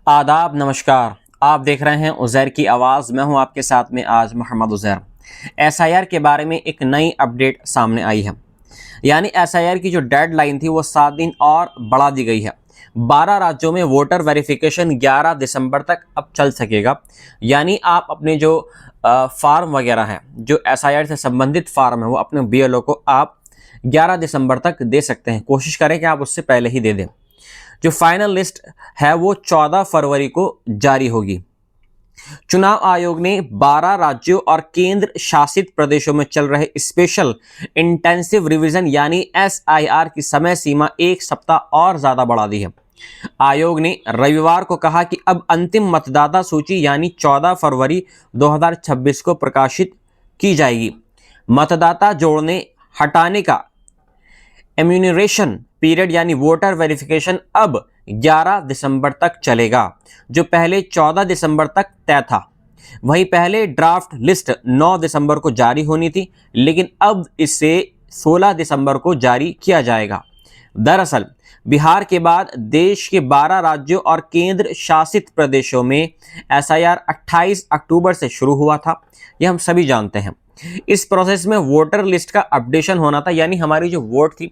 आदाब, नमस्कार। आप देख रहे हैं उज़ैर की आवाज़। मैं हूं आपके साथ में आज मोहम्मद उज़ैर। एसआईआर के बारे में एक नई अपडेट सामने आई है। यानी एसआईआर की जो डेडलाइन थी वो 7 दिन और बढ़ा दी गई है। 12 राज्यों में वोटर वेरिफिकेशन 11 दिसंबर तक अब चल सकेगा। यानी आप अपने जो फार्म वगैरह हैं, जो एसआईआर से संबंधित फार्म है, वो अपने बीएलओ को आप 11 दिसंबर तक दे सकते हैं। कोशिश करें कि आप उससे पहले ही दे दें। जो फाइनल लिस्ट है वो 14 फरवरी को जारी होगी। चुनाव आयोग ने 12 राज्यों और केंद्र शासित प्रदेशों में चल रहे स्पेशल इंटेंसिव रिवीजन यानी एसआईआर की समय सीमा 1 सप्ताह और ज्यादा बढ़ा दी है। आयोग ने रविवार को कहा कि अब अंतिम मतदाता सूची यानी 14 फरवरी 2026 को प्रकाशित की जाएगी। मतदाता जोड़ने हटाने का एम्यूनरेशन पीरियड यानी वोटर वेरिफिकेशन अब 11 दिसंबर तक चलेगा, जो पहले 14 दिसंबर तक तय था। वहीं पहले ड्राफ्ट लिस्ट 9 दिसंबर को जारी होनी थी, लेकिन अब इसे 16 दिसंबर को जारी किया जाएगा। दरअसल बिहार के बाद देश के 12 राज्यों और केंद्र शासित प्रदेशों में एसआईआर 28 अक्टूबर से शुरू हुआ था। यह हम सभी जानते हैं। इस प्रोसेस में वोटर लिस्ट का अपडेशन होना था, यानी हमारी जो वोट थी,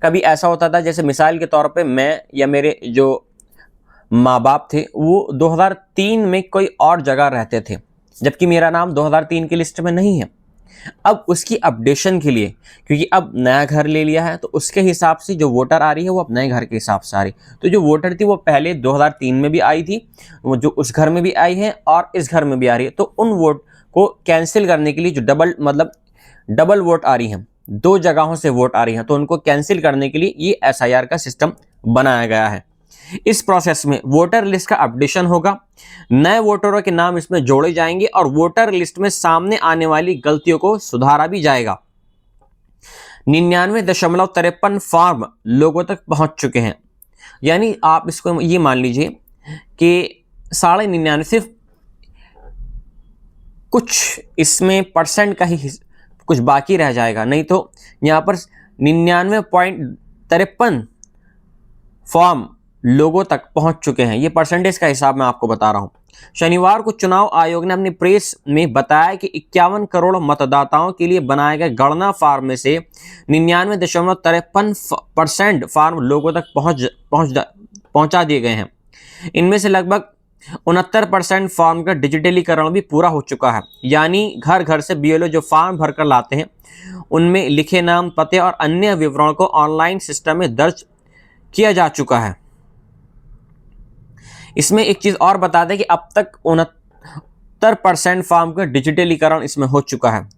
कभी ऐसा होता था जैसे मिसाल के तौर पे मैं या मेरे जो माँ बाप थे वो 2003 में कोई और जगह रहते थे, जबकि मेरा नाम 2003 की लिस्ट में नहीं है। अब उसकी अपडेशन के लिए, क्योंकि अब नया घर ले लिया है, तो उसके हिसाब से जो वोटर आ रही है वो अब नए घर के हिसाब से आ रही। तो जो वोटर थी वो पहले 2003 में भी आई थी, वो जो उस घर में भी आई है और इस घर में भी आ रही है, तो उन वोट को कैंसिल करने के लिए जो डबल वोट आ रही हैं, 2 जगहों से वोट आ रही हैं, तो उनको कैंसिल करने के लिए ये एसआईआर का सिस्टम बनाया गया है। इस प्रोसेस में वोटर लिस्ट का अपडेशन होगा, नए वोटरों के नाम इसमें जोड़े जाएंगे और वोटर लिस्ट में सामने आने वाली गलतियों को सुधारा भी जाएगा। 99.53 फॉर्म लोगों तक पहुंच चुके हैं। यानी आप इसको ये मान लीजिए कि 99.5 सिर्फ कुछ इसमें परसेंट का ही कुछ बाकी रह जाएगा, नहीं तो यहां पर 99.53 फॉर्म लोगों तक पहुंच चुके हैं। ये परसेंटेज का हिसाब मैं आपको बता रहा हूं। शनिवार को चुनाव आयोग ने अपनी प्रेस में बताया कि 51 करोड़ मतदाताओं के लिए बनाए गए गणना फार्म में से 99.53% फार्म लोगों तक पहुंचा दिए गए हैं। इनमें से लगभग 69% फॉर्म का डिजिटलीकरण भी पूरा हो चुका है। यानी घर घर से बीएलओ जो फॉर्म भरकर लाते हैं, उनमें लिखे नाम, पते और अन्य विवरण को ऑनलाइन सिस्टम में दर्ज किया जा चुका है। इसमें एक चीज और बता दें कि अब तक 69% फॉर्म का डिजिटलीकरण इसमें हो चुका है।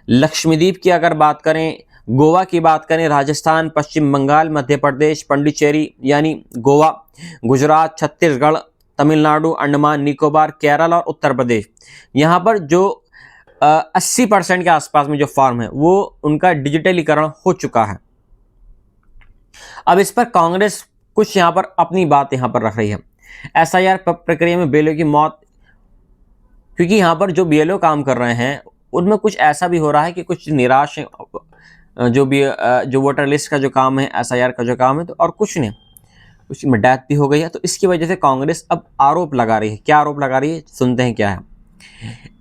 लक्षद्वीप की अगर बात करें, गोवा की बात करें, राजस्थान, पश्चिम बंगाल, मध्य प्रदेश, पांडिचेरी यानी गोवा, गुजरात, छत्तीसगढ़, तमिलनाडु, अंडमान निकोबार, केरल और उत्तर प्रदेश, यहाँ पर जो 80% के आसपास में जो फॉर्म है वो उनका डिजिटलीकरण हो चुका है। अब इस पर कांग्रेस कुछ यहाँ पर अपनी बात यहाँ पर रख रही है। एसआईआर प्रक्रिया में बीएलओ की मौत, क्योंकि यहाँ पर जो बीएलओ काम कर रहे हैं उनमें कुछ ऐसा भी हो रहा है कि कुछ निराश है, जो वोटर लिस्ट का जो काम है, एसआईआर का जो काम है, तो और कुछ नहीं, कुछ में डेथ भी हो गई है। तो इसकी वजह से कांग्रेस अब आरोप लगा रही है। क्या आरोप लगा रही है, सुनते हैं क्या है।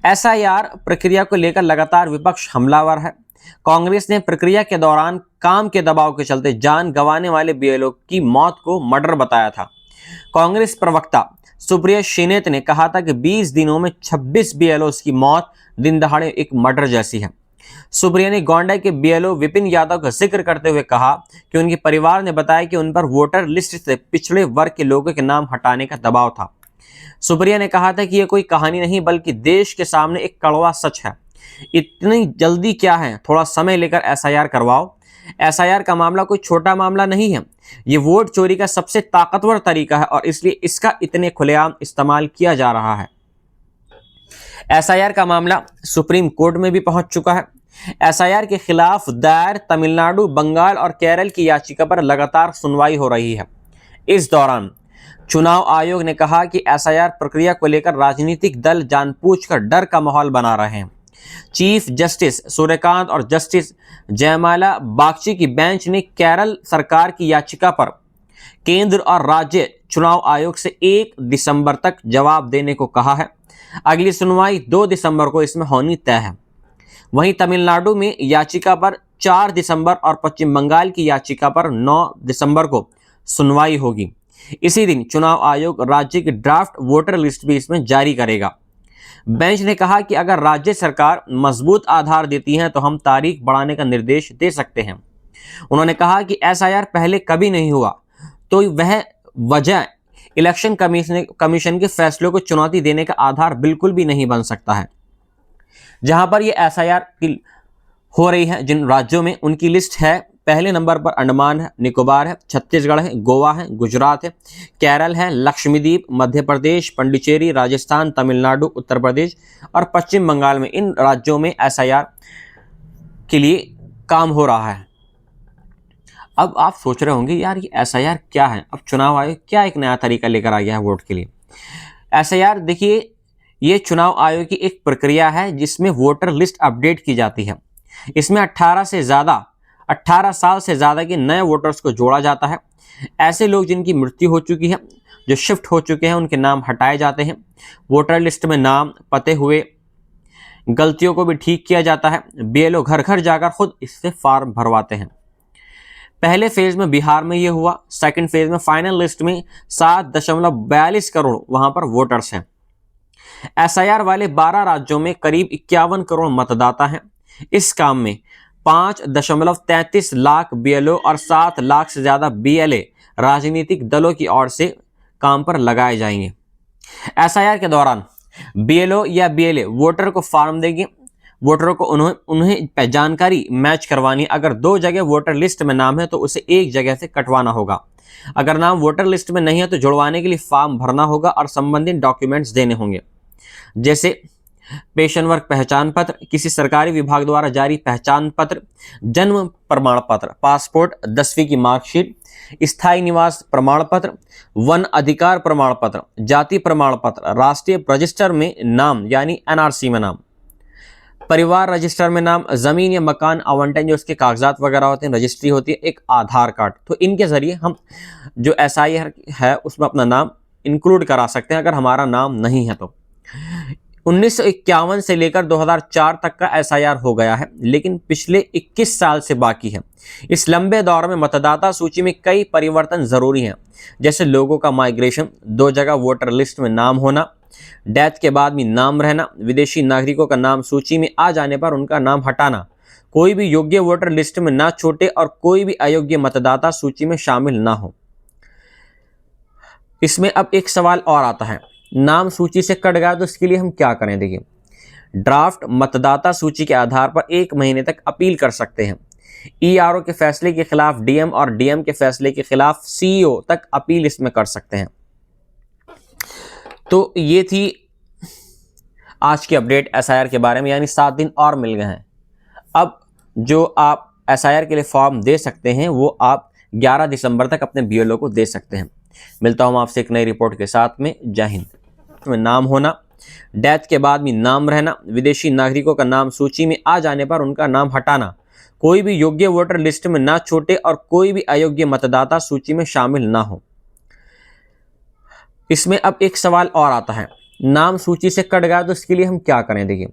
एसआईआर प्रक्रिया को लेकर लगातार विपक्ष हमलावर है। कांग्रेस ने प्रक्रिया के दौरान काम के दबाव के चलते जान गंवाने वाले बीएलओ की मौत को मर्डर बताया था। कांग्रेस प्रवक्ता सुप्रिया श्रीनेत ने कहा था कि 20 दिनों में 26 बीएलओ की मौत दिन दहाड़े एक मर्डर जैसी है। सुप्रिया ने गोंडा के बीएलओ विपिन यादव का जिक्र करते हुए कहा कि उनके परिवार ने बताया कि उन पर वोटर लिस्ट से पिछड़े वर्ग के लोगों के नाम हटाने का दबाव था। सुप्रिया ने कहा था कि यह कोई कहानी नहीं बल्कि देश के सामने एक कड़वा सच है। इतनी जल्दी क्या है, थोड़ा समय लेकर एसआईआर करवाओ। एसआईआर का मामला कोई छोटा मामला नहीं है। ये वोट चोरी का सबसे ताकतवर तरीका है और इसलिए इसका इतने खुलेआम इस्तेमाल किया जा रहा है। एसआईआर का मामला सुप्रीम कोर्ट में भी पहुंच चुका है। एसआईआर के खिलाफ दायर तमिलनाडु, बंगाल और केरल की याचिका पर लगातार सुनवाई हो रही है। इस दौरान चुनाव आयोग ने कहा कि एसआईआर प्रक्रिया को लेकर राजनीतिक दल जानबूझकर डर का माहौल बना रहे हैं। चीफ जस्टिस सूर्यकांत और जस्टिस जयमाला बागची की बेंच ने केरल सरकार की याचिका पर केंद्र और राज्य चुनाव आयोग से 1 दिसंबर तक जवाब देने को कहा है। अगली सुनवाई 2 दिसंबर को इसमें होनी तय है। वहीं तमिलनाडु में याचिका पर 4 दिसंबर और पश्चिम बंगाल की याचिका पर 9 दिसंबर को सुनवाई होगी। इसी दिन चुनाव आयोग राज्य की ड्राफ्ट वोटर लिस्ट भी इसमें जारी करेगा। बेंच ने कहा कि अगर राज्य सरकार मजबूत आधार देती है तो हम तारीख बढ़ाने का निर्देश दे सकते हैं। उन्होंने कहा कि एसआईआर पहले कभी नहीं हुआ तो वह वजह इलेक्शन कमीशन के फैसलों को चुनौती देने का आधार बिल्कुल भी नहीं बन सकता है। जहां पर यह एसआईआर हो रही है जिन राज्यों में, उनकी लिस्ट है। पहले नंबर पर अंडमान है, निकोबार है, छत्तीसगढ़ है, गोवा है, गुजरात है, केरल है, लक्षद्वीप, मध्य प्रदेश, पांडिचेरी, राजस्थान, तमिलनाडु, उत्तर प्रदेश और पश्चिम बंगाल में। इन राज्यों में एसआईआर के लिए काम हो रहा है। अब आप सोच रहे होंगे यार ये एसआईआर क्या है, अब चुनाव आयोग क्या एक नया तरीका लेकर आ गया है वोट के लिए। एसआईआर देखिए, ये चुनाव आयोग की एक प्रक्रिया है जिसमें वोटर लिस्ट अपडेट की जाती है। इसमें 18 साल से ज़्यादा के नए वोटर्स को जोड़ा जाता है। ऐसे लोग जिनकी मृत्यु हो चुकी है, जो शिफ्ट हो चुके हैं, उनके नाम हटाए जाते हैं। वोटर लिस्ट में नाम, पते हुए गलतियों को भी ठीक किया जाता है। बीएलओ घर घर जाकर खुद इससे फॉर्म भरवाते हैं। पहले फेज में बिहार में ये हुआ। सेकंड फेज में फाइनल लिस्ट में 7.42 करोड़ वहां पर वोटर्स हैं। एसआईआर वाले 12 राज्यों में करीब 51 करोड़ मतदाता हैं। इस काम में 5.33 लाख बीएलओ और 7 लाख से ज्यादा बीएलए राजनीतिक दलों की ओर से काम पर लगाए जाएंगे। एसआईआर के दौरान बीएलओ या बीएलए वोटर को फॉर्म देंगे। वोटरों को उन्हें जानकारी मैच करवानी। अगर 2 जगह वोटर लिस्ट में नाम है तो उसे एक जगह से कटवाना होगा। अगर नाम वोटर लिस्ट में नहीं है तो जुड़वाने के लिए फॉर्म भरना होगा और संबंधित डॉक्यूमेंट्स देने होंगे, जैसे पेंशन वर्ग पहचान पत्र, किसी सरकारी विभाग द्वारा जारी पहचान पत्र, जन्म प्रमाण पत्र, पासपोर्ट, 10वीं की मार्कशीट, स्थायी निवास प्रमाण पत्र, वन अधिकार प्रमाण पत्र, जाति प्रमाण पत्र, राष्ट्रीय रजिस्टर में नाम यानी एनआरसी में नाम, परिवार रजिस्टर में नाम, जमीन या मकान आवंटन जो उसके कागजात वगैरह होते हैं, रजिस्ट्री होती है, एक आधार कार्ड। तो इनके जरिए हम जो एसआईआर है उसमें अपना नाम इंक्लूड करा सकते हैं अगर हमारा नाम नहीं है तो। 1951 से लेकर 2004 तक का एसआईआर हो गया है, लेकिन पिछले 21 साल से बाकी है। इस लंबे दौर में मतदाता सूची में कई परिवर्तन जरूरी हैं, जैसे लोगों का माइग्रेशन, 2 जगह वोटर लिस्ट में नाम होना, डेथ के बाद भी नाम रहना, विदेशी नागरिकों का नाम सूची में आ जाने पर उनका नाम हटाना, कोई भी योग्य वोटर लिस्ट में ना छूटे और कोई भी अयोग्य मतदाता सूची में शामिल ना हो। इसमें अब एक सवाल और आता है, नाम सूची से कट गया तो इसके लिए हम क्या करें। देखिए, ड्राफ्ट मतदाता सूची के आधार पर 1 महीने तक अपील कर सकते हैं। ईआरओ के फैसले के खिलाफ डीएम और डीएम के फैसले के खिलाफ सीईओ तक अपील इसमें कर सकते हैं। तो ये थी आज की अपडेट एसआईआर के बारे में, यानी 7 दिन और मिल गए हैं। अब जो आप एसआईआर के लिए फॉर्म दे सकते हैं वो आप 11 दिसंबर तक अपने बीएलओ को दे सकते हैं। मिलता हूं आपसे एक नई रिपोर्ट के साथ में। जय हिंद। में नाम होना, डेथ के बाद भी नाम रहना, विदेशी नागरिकों का नाम सूची में आ जाने पर उनका नाम हटाना, कोई भी योग्य वोटर लिस्ट में ना छूटे और कोई भी अयोग्य मतदाता सूची में शामिल ना हो। इसमें अब एक सवाल और आता है, नाम सूची से कट गया तो इसके लिए हम क्या करें। देखिए,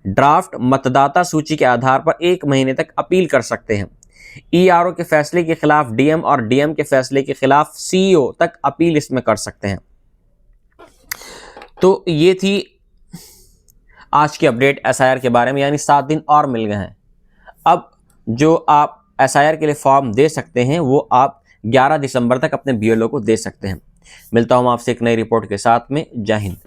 ड्राफ्ट मतदाता सूची के आधार पर 1 महीने तक अपील कर सकते हैं। ईआरओ के फैसले के खिलाफ डीएम और डीएम के फैसले के खिलाफ सीईओ तक अपील इसमें कर सकते हैं। तो ये थी आज की अपडेट एसआईआर के बारे में, यानी 7 दिन और मिल गए हैं। अब जो आप एसआईआर के लिए फॉर्म दे सकते हैं वो आप 11 दिसंबर तक अपने बीएलओ को दे सकते हैं। मिलता हूं आपसे एक नई रिपोर्ट के साथ में। जय हिंद।